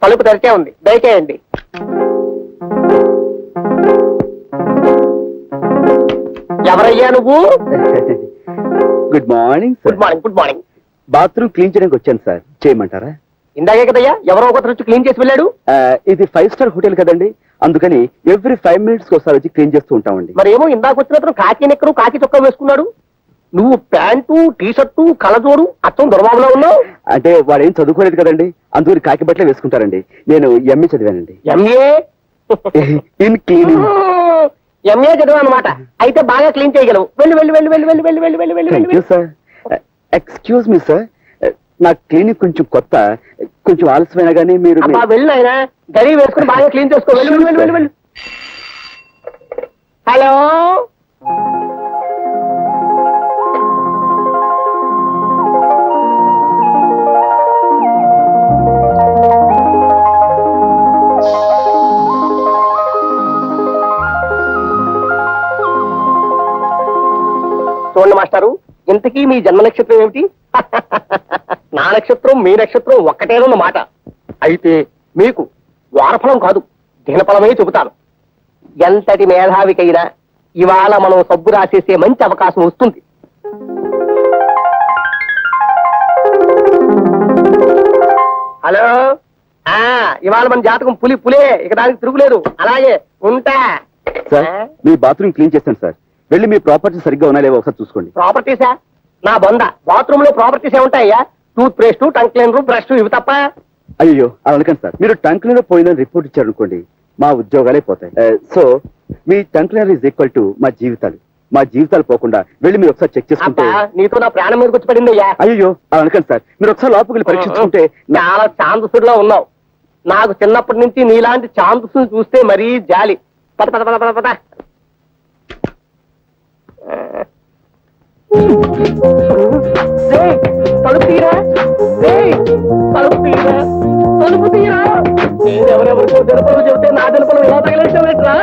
తలుపు తెరిచే ఉంది, దయచేయండి. ఎవరయ్యా నువ్వు? Good morning. Good morning. Good morning. Bathroom clean చేయడానికి వచ్చాను సార్, చేయమంటారా? ఇందాకే కదయ్యా ఎవరో ఒకరు వచ్చి క్లీన్ చేసి వెళ్ళాడు. ఇది 5 స్టార్ హోటల్ కదండి, అందుకని ఎవ్రీ 5 minutes ఒకసారి వచ్చి క్లీన్ చేస్తూ ఉంటామండి. మరేమో ఇందాక వచ్చిన అతను కాకి నెక్కరు కాకి చొక్కా వేసుకున్నాడు, నువ్వు ప్యాంటు టీ షర్టు కలజోడు అచ్చం దొరబాబులో ఉన్నావు. అంటే వాడు ఏం చదువుకోలేదు కదండి, అందుకని కాకి బట్టలే వేసుకుంటారండి. నేను ఎంఏ చదివానండి. MA in cleaning. ఎంఏ చదివా అనమాట. అయితే బాగా క్లీన్ చేయగలవు. వెళ్ళి వెళ్ళి వెళ్ళి వెళ్ళి వెళ్ళి వెళ్ళి వెళ్ళి వెళ్ళి వెళ్ళి వెళ్ళి. సార్ ఎక్స్క్యూజ్ మీ సార్, నా క్లినిక్ కొంచెం కొత్త, కొంచెం ఆలస్యమైనా కానీ మీరు వెళ్ళి ఆయన గడి వేసుకుని బాగా క్లీన్ చేసుకో. వెళ్ళి వెళ్ళి వెళ్ళి వెళ్ళి. హలో, చూడండి మాస్టారు, ఇంతకీ మీ జన్మ నక్షత్రం ఏమిటి? నా నక్షత్రం మీ నక్షత్రం ఒక్కటేనన్నమాట. అయితే మీకు వారఫలం కాదు దినఫలమే చెబుతాను. ఎంతటి మేధావికైనా ఇవాళ మనం సబ్బు రాసేసే మంచి అవకాశం వస్తుంది. హలో, ఇవాళ మన జాతకం పులే, ఇక దానికి తిరుగులేదు. అలాగే ఉంటా. సార్ మీ బాత్రూమ్ క్లీన్ చేస్తాను సార్, వెళ్ళి మీ ప్రాపర్టీ సరిగ్గా ఉన్నా లేవో ఒకసారి చూసుకోండి. ప్రాపర్టీసా? నా బొంద, బాత్రూమ్ లో ప్రాపర్టీస్ ఏముంటాయ్యా? Toothpaste, tongue cleaner, brush, ఇవి తప్ప. అయ్యో అలా అనకండి సార్, మీరు టంగ్ క్లీనర్ పోయిందని రిపోర్ట్ ఇచ్చారనుకోండి, మా ఉద్యోగాలే పోతాయి. So me tongue cleaner is equal to మా జీవితాలు పోకుండా వెళ్ళి మీరు ఒకసారి చెక్ చేసుకుంటే. నీతో నా ప్రాణం మీదకి వచ్చి పడింది అయ్యా. అయ్యో అలా అనకండి సార్, మీరు ఒకసారి లోపలికి వెళ్ళి పరీక్షించుకుంటే. చాలా ఛాందసుడిలో ఉన్నావు. నాకు చిన్నప్పటి నుంచి నీలాంటి ఛాందసుని చూస్తే మరీ జాలి. పద పద పద పద పద. తలుపు తీరా, తలుపు తీరా, తలుపు తీరా. ఎవరెవరికో తెలుపులు చెబితే నా తెలుపులు ఎలా తగిలేటా?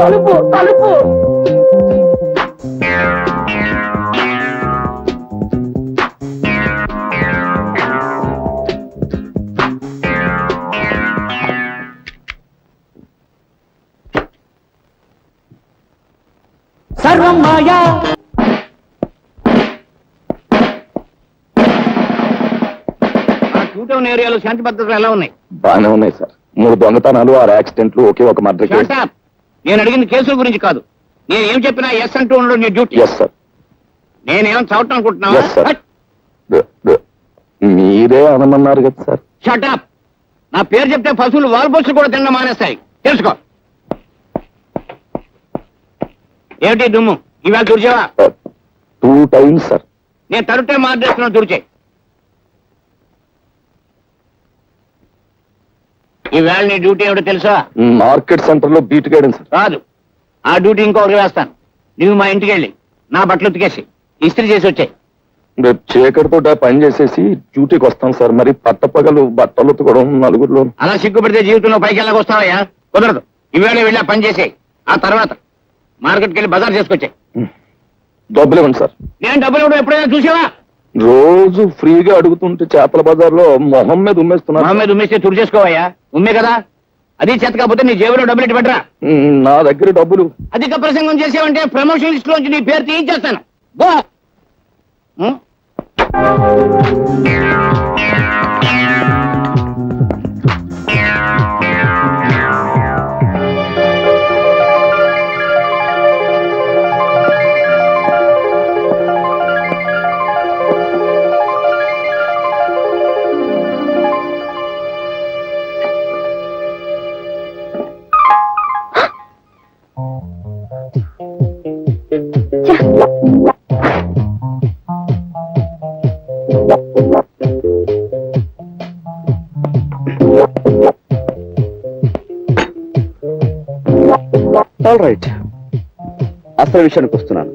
తలుపు తలుపు. సర్వం మాయా. టూటౌన్ ఏరియాలో శాంతి భద్రతలు ఎలా ఉన్నాయి? బాగానే ఉన్నాయి సార్. 3 దొంగతనాలు, 6 యాక్సిడెంట్లు, ఒకే ఒక మర్డర్ కేసు. నేను అడిగింది కేసుల గురించి కాదు. నేను ఏం చెప్పినా ఎస్ అంటూ ఉండడం నీ డ్యూటీ. Yes sir. నేనేం చదవటం అనుకుంటున్నావా? Yes sir. మీరే అనమన్నారు కదా సార్. షటప్. నా పేరు చెప్తే పశువులు వాల్బోసులు కూడా తినడం మానేస్తాయి, తెలుసుకో. ఏమిటి దుమ్ము? ఇవాళ తుడిచావా? 2 times సార్. నేను తరుటే మార్చేస్తున్నాను, తుడిచే. ఈవేళ నీ డ్యూటీ ఏమిటో తెలుసా? మార్కెట్ సెంటర్ లో బీట్ గైడెన్స్ కాదు, ఆ డ్యూటీ ఇంకొకటి వేస్తాను. నువ్వు మా ఇంటికి వెళ్ళి నా బట్టలు ఉతికేసి ఇస్త్రీ చేసి వచ్చాయి. రేపు చీకటితో పని చేసేసి డ్యూటీకి వస్తాం సార్. మరి పట్టపగలు బట్టలు ఉతకడం నలుగురిలో. అలా సిగ్గుపడితే జీవితంలో పైకి వెళ్ళకొస్తావయ్యా? కుదరదు. ఈవేళ వెళ్ళి ఆ పని చేసేయి. ఆ తర్వాత మార్కెట్కి వెళ్ళి బజార్ చేసుకొచ్చాయి. డబ్బులు ఇవ్వండి సార్. నేను డబ్బులు ఇవ్వడం ఎప్పుడైనా చూసావా? రోజు ఫ్రీగా అడుగుతుంటే చేపల బజార్లో మొహం మీద ఉమ్మేస్తున్నా. మొహం మీద ఉమ్మేస్తే తుడి చేసుకోవయ్యా. ఉమ్మే కదా, అది చేత కాకపోతే నీ జేబులో డబ్బులు ఎట్టి పెట్టరా. నా దగ్గర డబ్బులు. అధిక ప్రసంగం చేసావంటే ప్రమోషన్ లిస్ట్ లోంచి నీ పేరు తీయించేస్తాను. బో. ఆల్ రైట్, అసలు విషయానికి వస్తున్నాను.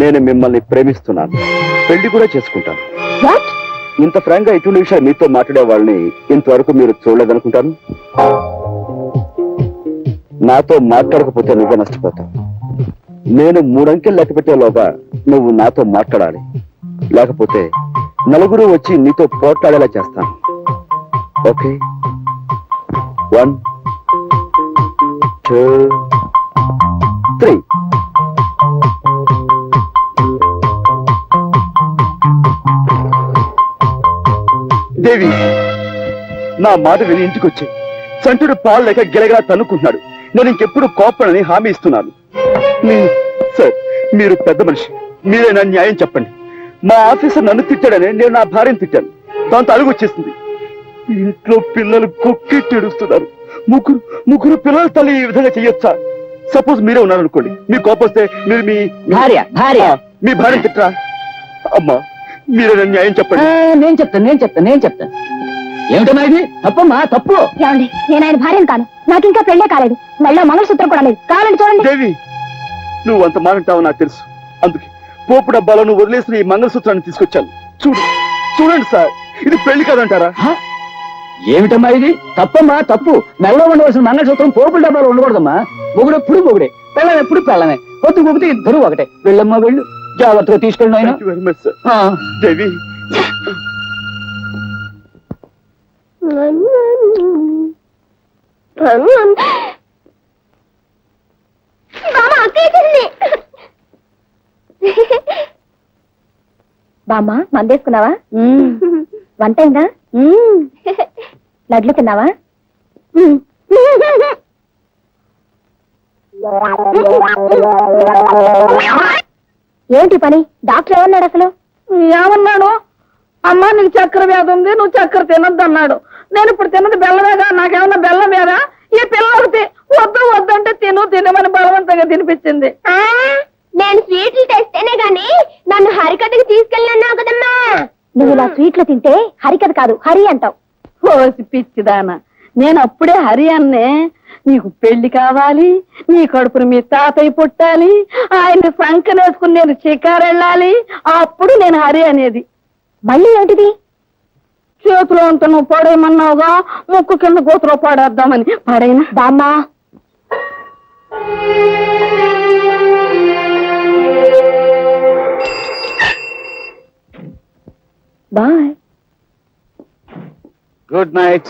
నేను మిమ్మల్ని ప్రేమిస్తున్నాను, పెళ్లి కూడా చేసుకుంటాను. వాట్? ఇంత ఫ్రాంక్ గా ఇటువంటి విషయాలు మీతో మాట్లాడే వాళ్ళని ఇంతవరకు మీరు చూడలేదనుకుంటాను. నాతో మాట్లాడకపోతే నువ్వే నష్టపోతావు. నేను 3 అంకెలు లెక్క పెట్టేలోగా నువ్వు నాతో మాట్లాడాలి, లేకపోతే నలుగురు వచ్చి నీతో పోట్లాడేలా చేస్తాను. ఓకే? 1 2 3. దేవి, నా మాట విని ఇంటికి వచ్చి సంటుడు పాలు లేక గిలగలా తన్నుకుంటున్నాడు. నేను ఇంకెప్పుడు కోపడని హామీ ఇస్తున్నాను. సార్, మీరు పెద్ద మనిషి, మీరే నా న్యాయం చెప్పండి. మా ఆఫీసర్ నన్ను తిట్టాడని నేను నా భార్యను తిట్టాను, దాంతో అలుగు వచ్చేసింది. ఇంట్లో పిల్లలు కొక్కి తెడుస్తున్నారు. ముగ్గురు పిల్లల తల్లి ఈ విధంగా చెయ్యొచ్చా? సపోజ్ మీరే ఉన్నారనుకోండి, మీ కోపం వస్తే మీరు మీ భార్య మీ భార్య తిట్టరా? అమ్మా, మీరే నా న్యాయం చెప్పండి. నేను చెప్తాను. ఏమిటమ్మా ఇది? తప్పమ్మా, తప్పు. ఏమండి, నేను ఆయన భార్యను కాను, నాకు ఇంకా పెళ్ళే కాలేదు, మళ్ళీ మంగళసూత్రం కూడా లేదు. కావాలండి చూడండి. దేవి, నువ్వు అంత మాట్లాడతావు నాకు తెలుసు. అందుకే పోపు డబ్బాలో నువ్వు వదిలేసిన ఈ మంగళసూత్రాన్ని తీసుకొచ్చాను. చూడండి సార్, ఇది పెళ్లి కాదంటారా? ఏమిటమ్మా ఇది? తప్పమ్మా, తప్పు. మెల్లో ఉండవలసిన మంగళసూత్రం పోపుల డబ్బాలో ఉండకూడదమ్మా. మొగుడెప్పుడు మొగుడే, పెళ్ళం ఎప్పుడు పెళ్ళమే. పొద్దుకు ఇద్దరు ఒకటే. వెళ్ళమ్మా, వెళ్ళు, జాగ్రత్తగా తీసుకెళ్ళిన ఆయన. Thank you very much, sir. దేవి, బామ్మ, మందేసుకున్నావా? వంట అయిందా? లడ్లు తిన్నావా? ఏంటి పని? డాక్టర్ ఏమన్నాడు అసలు? ఏమన్నాడు? అమ్మా, నీకు చక్కెర వ్యాధి ఉంది, నువ్వు చక్కెర తినద్దు అన్నాడు. నేను ఇప్పుడు తిన్నది బెల్లమేగా, నాకేమన్నా బెల్లం వేరా? ఈ పిల్లలకి వద్దంటే తినమని బలవంతంగా తినిపించింది. నేను స్వీట్లు తెస్తేనే గాని నన్ను హరికథకి తీసుకెళ్ళినావు కదమ్మా. నువ్వు ఇలా స్వీట్లు తింటే హరికథ కాదు, హరి అంటావు. ఓసి పిచ్చిదానా, నేను అప్పుడే హరి అన్నే. నీకు పెళ్లి కావాలి, నీ కడుపును మీ తాతయ్య పుట్టాలి, ఆయన్ని సంకనేసుకుని నేను షికారెళ్ళాలి, అప్పుడు నేను హరి అనేది. మళ్ళీ ఏంటిది? చేతిలో ఉంటే నువ్వు పడేయమన్నావుగా, ముక్కు కింద గోతులో పడేద్దామని. పడైనా బామ్మా, బాయ్. Good night.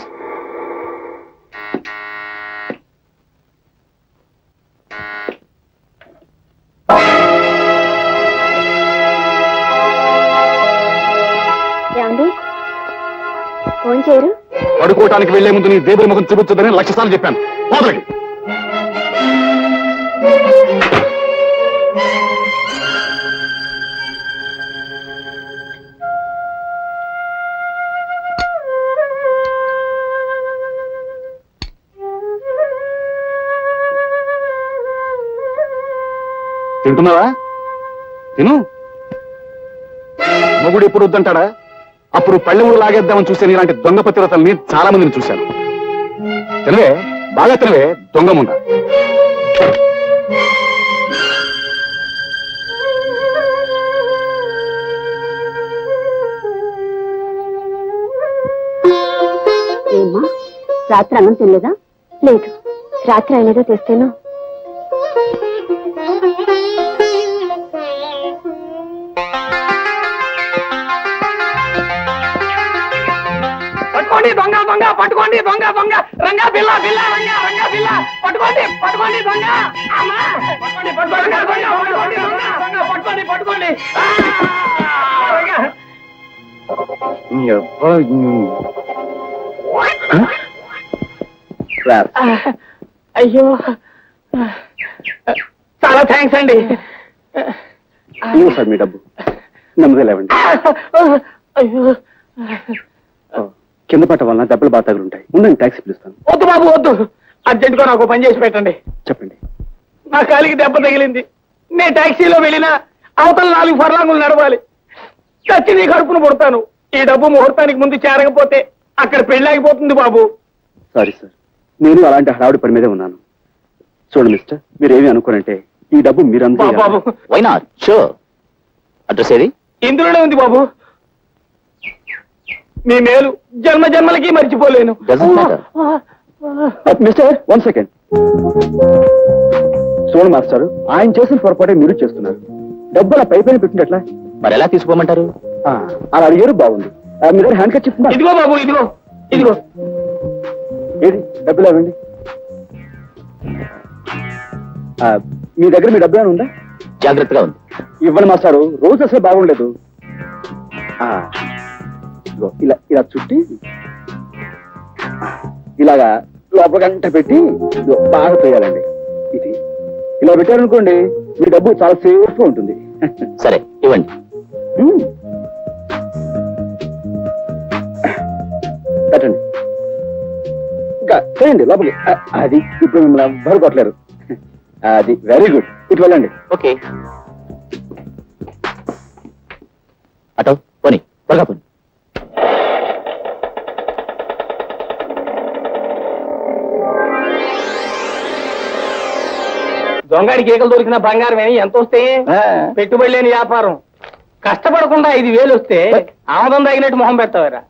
ఏమండి, ఫోన్ చేయరు? పడుకోవటానికి వెళ్లే ముందు నీ దేవుడి ముఖం చూపించదని 1,00,000 సార్లు చెప్పాను. పోదలకి. తింటున్నావా? తిను. మొగుడు ఎప్పుడు వద్దంటాడా? అప్పుడు పళ్ళెముడు లాగేద్దామని చూస్తే ఇలాంటి దొంగ పతివ్రతల్ని చాలా మందిని చూశాను. తినవే, బాగా తినవే, దొంగ ముండ. ఏమ్మా, రాత్రి అన్నం తినలేదా? లేదు, రాత్రి అయినదో తెస్తేను. పట్టుకోండి దొంగ దొంగ, పట్టుకోండి దొంగ దొంగ, రంగా బిల్ల బిల్ల, రంగా బిల్ల, పట్టుకోండి దొంగ. అమ్మా, పట్టుకోండి పట్టుకోండి. అయ్యో, చాలా థ్యాంక్స్ అండి. సార్, మీ డబ్బు నెమ్మది లేవండి. అయ్యో, కింద పట్ట వలన దెబ్బలు బాగా తగులుంటాయి. ఉండండి, ట్యాక్సీ పిలుస్తాను. వద్దు బాబు, వద్దు. అర్జెంట్ గా నాకు పని చేసి పెట్టండి. చెప్పండి. నా కాలికి దెబ్బ తగిలింది. నేను టాక్సీలో వెళ్ళినా అవతల 4 ఫర్లాంగులు నడవాలి. చచ్చి నీ కడుపును పుడతాను. ఈ డబ్బు ముహూర్తానికి ముందు చేరకపోతే అక్కడ పెళ్ళాగిపోతుంది బాబు. సారీ సార్, నేను అలాంటి హడావుడి పని మీదే ఉన్నాను. చూడండి మిస్టర్, మీరేమి అనుకోనంటే ఈ డబ్బు మీరంతా బాబు వై నాట్? షూర్. అడ్రస్ ఏది? ఇందులోనే ఉంది బాబు. మీ మేలు జన్మ జన్మలకి మర్చిపోలేను. Doesn't matter. Mister 1 second. చూడండి మాస్టర్, ఆయన చేసిన పొరపాటే మీరు చేస్తున్నారు. డబ్బు అలా పై పైన పెట్టినట్లా మరి ఎలా తీసుకోమంటారు? అలా అడిగారు, బాగుంది. మీ దగ్గర హ్యాండ్ కట్ చెప్తున్నా. ఇదిగో బాబు, ఇదిగో ఇదిగో. ఏది డబ్బులు ఇవ్వండి. మీ దగ్గర మీ డబ్బు ఏమైనా ఉందా? జాగ్రత్తగా ఉంది. ఇవ్వండి మాస్టారు, రోజు అసలు బాగుండలేదు. ఇదిగో ఇలా ఇలా చుట్టి ఇలాగా లోపల గంట పెట్టి ఇదిగో బాగా తోయాలండి. ఇది ఇలా పెట్టారనుకోండి, మీ డబ్బు చాలా సేఫ్ గా ఉంటుంది. సరే ఇవ్వండి. పెట్టండి. ఇంకా చేయండి లోపలికి. అది ఇప్పుడు మిమ్మల్ని ఎవ్వరు కొట్టలేరు. అది వెరీ గుడ్. ఇటు వెళ్ళండి. ఓకే. అటో పోనీ, త్వరగా పోనీ. దొంగడి కేకలు దొరికిన బంగారం ఏమి ఎంత వస్తే పెట్టుబడి లేని వ్యాపారం. కష్టపడకుండా 5,000 వస్తే ఆమదం తగినట్టు మొహం పెడతావారా?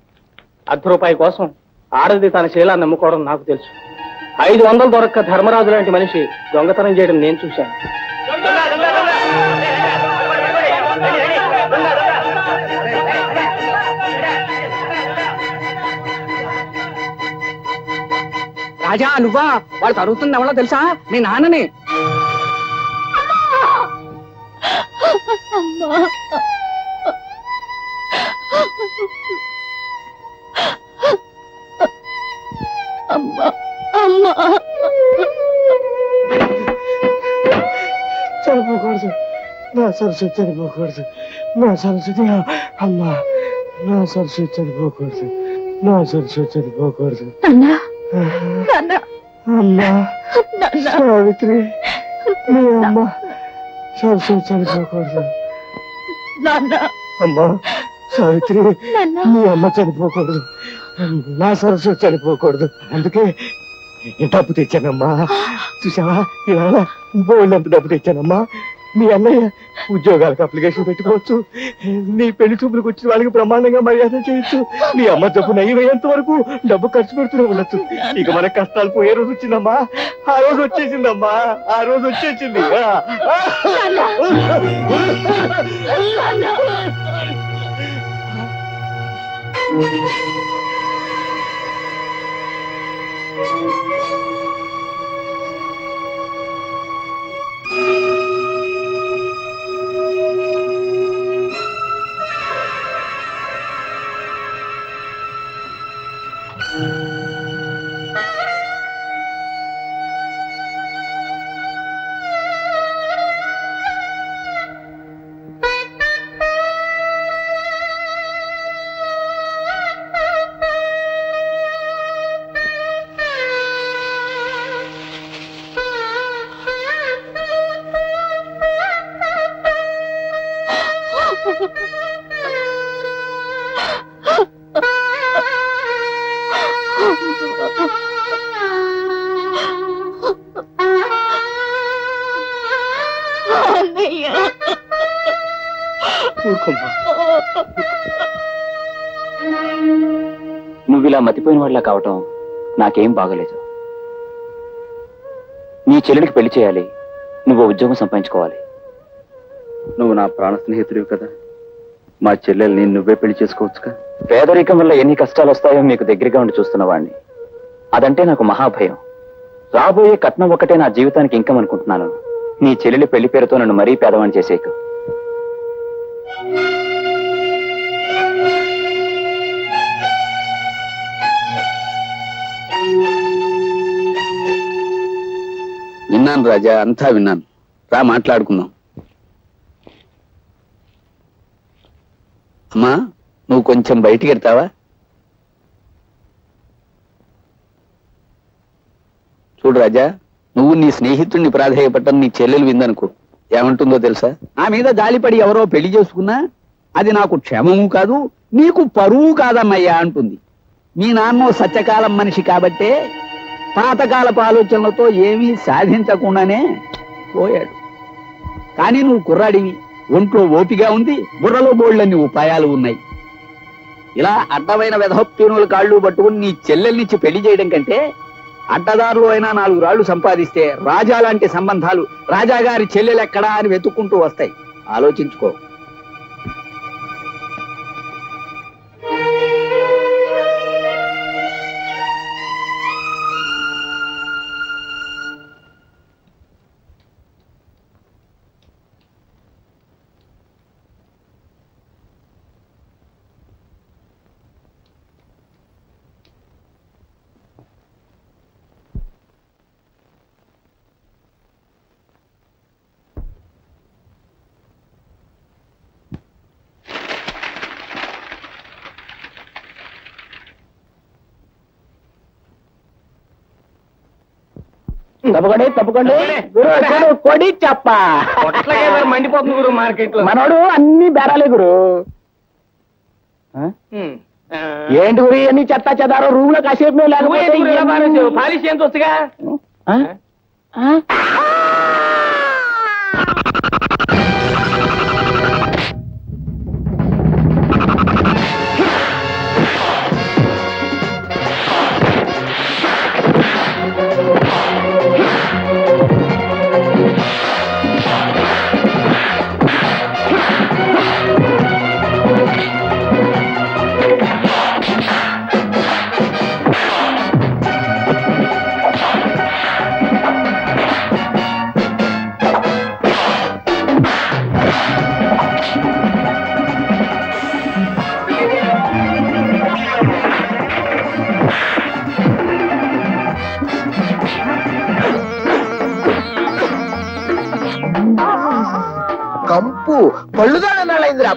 ₹10 కోసం ఆడది తన శీలాన్ని నమ్ముకోవడం నాకు తెలుసు. 500 దొరక్క ధర్మరాజు లాంటి మనిషి దొంగతనం చేయడం నేను చూశాను. రాజా నువ్వా? వాళ్ళు తరుగుతుంది ఎవరో తెలుసా? నీ నాన్నని. చనిపోకూడదు, నా సరస్వతి చనిపోకూడదు, నా సరస్వతి అమ్మా, నా సరస్వతి చనిపోకూడదు, నా సరస్వతి చనిపోకూడదు. అమ్మా సావిత్రి, మీ అమ్మ సరస్వతి చనిపోకూడదు. అమ్మా సావిత్రి, మీ అమ్మ చనిపోకూడదు, నా సరస్వతి చనిపోకూడదు. అందుకే డబ్బు తెచ్చానమ్మా. చూసావా, ఇవాళ బోల్డంత డబ్బు తెచ్చానమ్మా. మీ అన్నయ్య ఉద్యోగాలకు అప్లికేషన్ పెట్టుకోవచ్చు, నీ పెళ్లి చూపులకు వచ్చిన వాళ్ళకి బ్రహ్మాండంగా మర్యాద చేయొచ్చు. నీ అమ్మ జబ్బు నయ్యేంత వరకు డబ్బు ఖర్చు పెడుతూనే ఉండొచ్చు. ఇక మన కష్టాలు పోయే రోజు వచ్చిందమ్మా. ఆ రోజు వచ్చేసిందమ్మా, ఆ రోజు వచ్చేసింది. నువ్వు ఇలా మతిపోయిన వాళ్ళ కావటం నాకేం బాగలేదు. నీ చెల్లెలికి పెళ్లి చేయాలి, నువ్వు ఉద్యోగం సంపాదించుకోవాలి. నువ్వు నా ప్రాణ స్నేహితుడివి కదా, మా చెల్లెల్ని నువ్వే పెళ్లి చేసుకోవచ్చుగా. పేదరికం వల్ల ఎన్ని కష్టాలు వస్తాయో మీకు దగ్గరగా ఉండి చూస్తున్న వాడిని. అదంటే నాకు మహాభయం. రాబోయే కట్నం ఒక్కటే నా జీవితానికి ఇంకం అనుకుంటున్నాను. నీ చెల్లెలి పెళ్లి పేరుతో నన్ను మరీ పేదవాణ్ణి చేసేకు. విన్నాను రాజా, అంతా విన్నాను. రా మాట్లాడుకుందాం. అమ్మా, నువ్వు కొంచెం బయటికి వెళ్తావా? చూడు రాజా, నువ్వు నీ స్నేహితుడిని ప్రాధేయపట్టం నీ చెల్లెలు విందనుకో, ఏమంటుందో తెలుసా? నా మీద జాలిపడి ఎవరో పెళ్లి చేసుకున్నా అది నాకు క్షేమము కాదు, నీకు పరువు కాదమ్మయ్యా అంటుంది. మీ నాన్నో సత్యకాలం మనిషి కాబట్టే పాతకాలపు ఆలోచనలతో ఏమీ సాధించకుండానే పోయాడు. కానీ నువ్వు కుర్రాడివి, ఒంట్లో ఓపిగా ఉంది, బుర్రలో బోళ్ళన్ని ఉపాయాలు ఉన్నాయి. ఇలా అడ్డమైన వెధోప్తీనుల కాళ్ళు పట్టుకుని నీ చెల్లెల్నిచ్చి పెళ్లి చేయడం కంటే అడ్డదారులు అయినా 4 రాళ్లు సంపాదిస్తే రాజా లాంటి సంబంధాలు రాజాగారి చెల్లెలెక్కడా అని వెతుక్కుంటూ వస్తాయి. ఆలోచించుకో. తప్పకండి తప్పకండి గురు వచ్చాడు, కొడి చెప్ప మండిపోతుంది గురు మార్కెట్ లో. మనోడు అన్ని బేరాలే గురు. ఏంటి గురి అన్ని చెత్త చెదారో రూమ్ లో కాసేపు మేము లేకపోతే పాలిష్ ఎంత వస్తుగా. కంపు పళ్ళుదానైందిరా.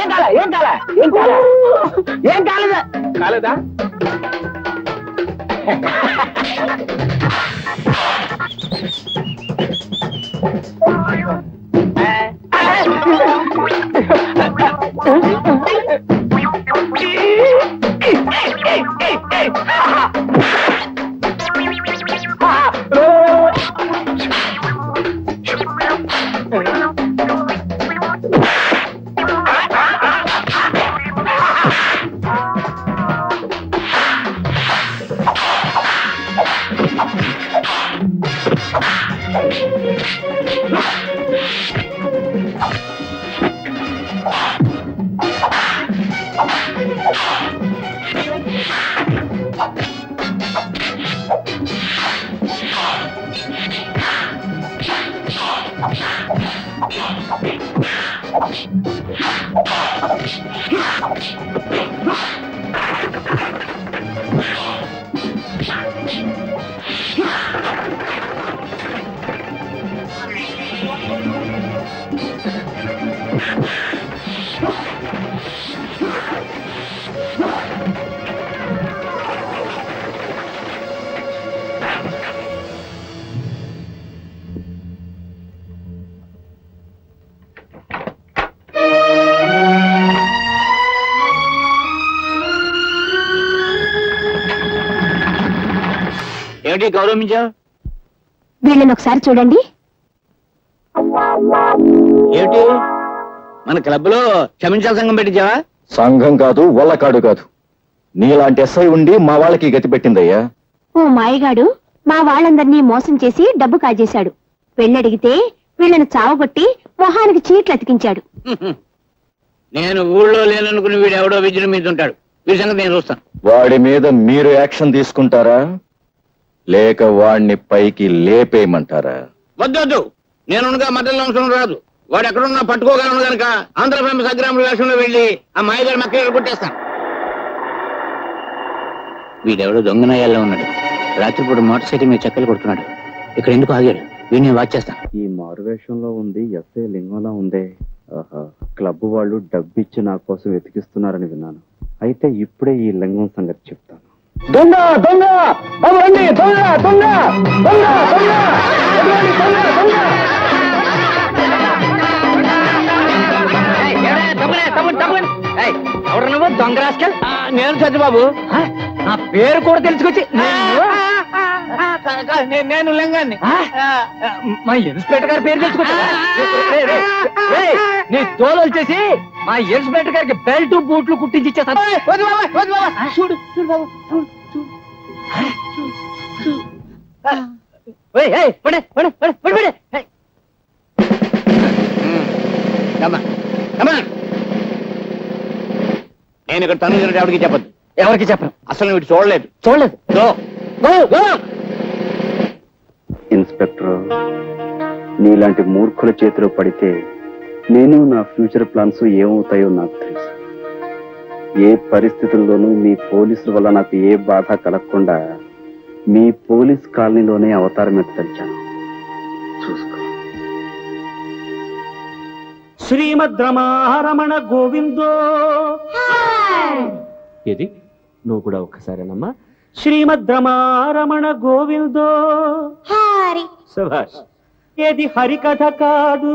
ఏం కాలే ఏం కాలే ఏం కాలే ఏం కాలేదా కాలేదా? ఏమిటి గౌరవించావు? వీళ్ళని ఒకసారి చూడండి. ఏమిటి మన క్లబ్ లో క్షమించాల సంఘం పెట్టించావా? సంఘం కాదు, వల్లకాడు కాదు. నీలాంటి ఎస్ఐ ఉండి మా వాళ్ళకి గతి పెట్టిందయ్యా. ఓ మాయగాడు మా వాళ్ళందరినీ మోసం చేసి డబ్బు కాజేశాడు. పెళ్ళడిగితే వీళ్ళని చావగొట్టి మొహానికి చీట్లు అతికించాడు. నేను ఊళ్ళో లేననుకుని వీడు ఎవడో విజృంభించుంటాడు. వీడి సంగతి నేను చూస్తాను. వాడి మీద మీరు యాక్షన్ తీసుకుంటారా లేక వాడిని పైకి లేపేయమంటారా? వద్దొద్దు, నేనుగా మధ్యలో అవసరం రాదు. వాడు ఎక్కడున్నా పట్టుకోగలను గనక ఆంధ్ర ఫేమస్ అగ్రాముల వేషంలో వెళ్ళి ఆ మాయగారి మక్కలు కొట్టేస్తాను. వీడెవడో దొంగనాయాల్లో ఉన్నాడు. రాత్రిపూట మోటార్ సైకిల్ మీద చెక్కలు కొడుతున్నాడు. ఇక్కడ ఎందుకు ఆగాడు? వీడిని వాచ్ చేస్తాను. ఈ మారువేషంలో ఉంది ఎస్ఐ లింగంలా ఉందే. ఆహా, క్లబ్ వాళ్ళు డబ్బిచ్చి నా కోసం వెతికిస్తున్నారని విన్నాను. అయితే ఇప్పుడే ఈ లింగం సంగతి చెప్తాను. దొంగ దొంగ బాబు రండి, దొంగ దొంగ దొంగ దొంగ ఎటువంటి దొంగ దొంగ. ఎవరు నువ్వు దొంగ రాస్కల్? నేను చంద్రబాబు. నా పేరు కూడా తెలుసుకొచ్చి నేను లింగాన్ని. మా ఇన్స్పెక్టర్ గారి పేరు తెలుసుకొచ్చా? నీ తోలు వచ్చేసి మా ఇన్స్పెక్టర్ గారికి బెల్ట్ బూట్లు కుట్టించి ఇచ్చేస్తాను. చూడు చూడు బాబు, చూడు చూడు. నేను ఇక్కడ తను ఎవరికి చెప్పద్దు. ఎవరికి చెప్పను. అసలు వీడు చూడలేదు. చూడలేదు. ఇన్స్పెక్టర్, నీలాంటి మూర్ఖుల చేతిలో పడితే నేను నా ఫ్యూచర్ ప్లాన్స్ ఏమవుతాయో నాకు తెలుసు. ఏ పరిస్థితుల్లోనూ మీ పోలీసుల వల్ల నాకు ఏ బాధ కలగకుండా మీ పోలీస్ కాలనీలోనే అవతారం ఎత్తలిచాను. చూసుకో. శ్రీమద్ రమారమణ గోవిందో. ఏది నువ్వు కూడా ఒక్కసారేనమ్మా. శ్రీమద్ రమారమణ గోవిందో. సభాష్. ఏది హరికథ కాదు,